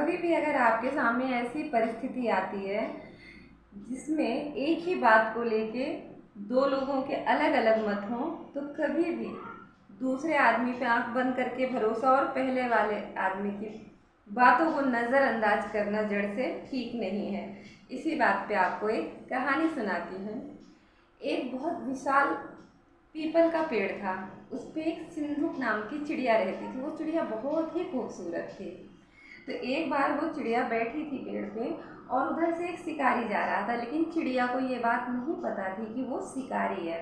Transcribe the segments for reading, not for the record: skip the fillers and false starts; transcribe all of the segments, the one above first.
कभी भी अगर आपके सामने ऐसी परिस्थिति आती है जिसमें एक ही बात को लेके दो लोगों के अलग अलग मत हों, तो कभी भी दूसरे आदमी पे आंख बंद करके भरोसा और पहले वाले आदमी की बातों को नज़रअंदाज करना जड़ से ठीक नहीं है। इसी बात पे आपको एक कहानी सुनाती हूँ। एक बहुत विशाल पीपल का पेड़ था। उस पे एक सिंधुक नाम की चिड़िया रहती थी। वो चिड़िया बहुत ही खूबसूरत थी। तो एक बार वो चिड़िया बैठी थी पेड़ पे और उधर से एक शिकारी जा रहा था, लेकिन चिड़िया को ये बात नहीं पता थी कि वो शिकारी है।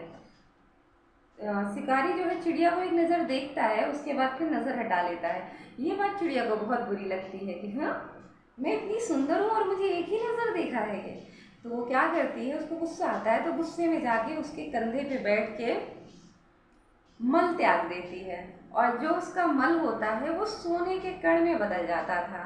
शिकारी जो है चिड़िया को एक नज़र देखता है, उसके बाद फिर नज़र हटा लेता है। ये बात चिड़िया को बहुत बुरी लगती है कि हाँ, मैं इतनी सुंदर हूँ और मुझे एक ही नज़र देखा है ये। तो वो क्या करती है, उसको गुस्सा आता है तो गुस्से में जाके उसके कंधे पे बैठ के मल त्याग देती है। और जो उसका मल होता है वो सोने के कण में बदल जाता था।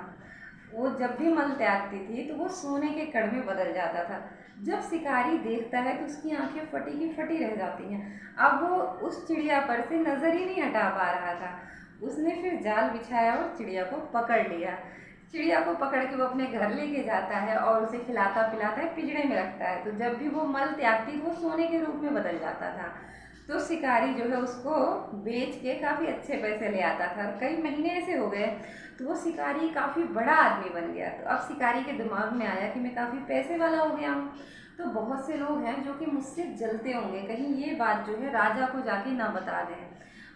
वो जब भी मल त्यागती थी तो वो सोने के कण में बदल जाता था। जब शिकारी देखता है तो उसकी आंखें फटी की फटी रह जाती हैं। अब वो उस चिड़िया पर से नज़र ही नहीं हटा पा रहा था। उसने फिर जाल बिछाया और चिड़िया को पकड़ लिया। चिड़िया को पकड़ के वो अपने घर लेके जाता है और उसे खिलाता पिलाता है, पिंजरे में रखता है। तो जब भी वो मल त्यागती वो सोने के रूप में बदल जाता था। तो शिकारी जो है उसको बेच के काफ़ी अच्छे पैसे ले आता था। कई महीने ऐसे हो गए तो वो शिकारी काफ़ी बड़ा आदमी बन गया। तो अब शिकारी के दिमाग में आया कि मैं काफ़ी पैसे वाला हो गया हूँ, तो बहुत से लोग हैं जो कि मुझसे जलते होंगे, कहीं ये बात जो है राजा को जाके ना बता दें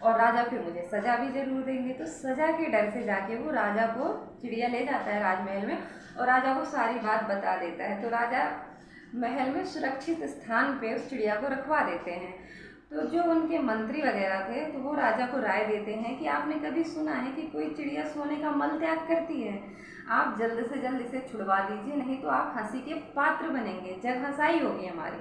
और राजा फिर मुझे सज़ा भी ज़रूर देंगे। तो सज़ा के डर से जाके वो राजा को चिड़िया ले जाता है राजमहल में और राजा को सारी बात बता देता है। तो राजा महल में सुरक्षित स्थान पे उस चिड़िया को रखवा देते हैं। तो जो उनके मंत्री वगैरह थे तो वो राजा को राय देते हैं कि आपने कभी सुना है कि कोई चिड़िया सोने का मल त्याग करती है? आप जल्द से जल्द इसे छुड़वा दीजिए, नहीं तो आप हंसी के पात्र बनेंगे, जग हंसाई होगी हमारी।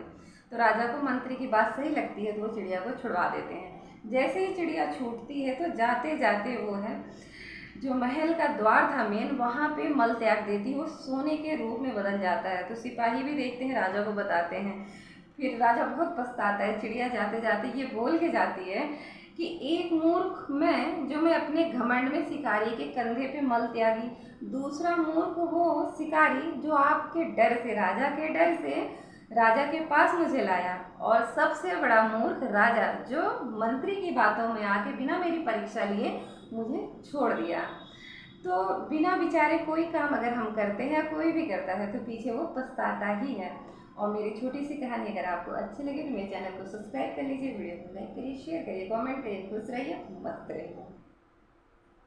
तो राजा को मंत्री की बात सही लगती है तो वो चिड़िया को छुड़वा देते हैं। जैसे ही चिड़िया छूटती है तो जाते जाते वो है जो महल का द्वार था मेन, वहाँ पे मल त्याग देती है, वो सोने के रूप में बदल जाता है। तो सिपाही भी देखते हैं, राजा को बताते हैं। फिर राजा बहुत पछताता है। चिड़िया जाते जाते ये बोल के जाती है कि एक मूर्ख मैं जो मैं अपने घमंड में शिकारी के कंधे पे मल त्यागी, दूसरा मूर्ख वो शिकारी जो आपके डर से, राजा के डर से राजा के पास मुझे लाया, और सबसे बड़ा मूर्ख राजा जो मंत्री की बातों में आके बिना मेरी परीक्षा लिए मुझे छोड़ दिया। तो बिना विचारे कोई काम अगर हम करते हैं, कोई भी करता है, तो पीछे वो पछताता ही है। और मेरी छोटी सी कहानी अगर आपको अच्छी लगे तो मेरे चैनल को सब्सक्राइब कर लीजिए, वीडियो को लाइक करिए, शेयर करिए, कमेंट करिए। खुश रहिए, मस्त रहिए।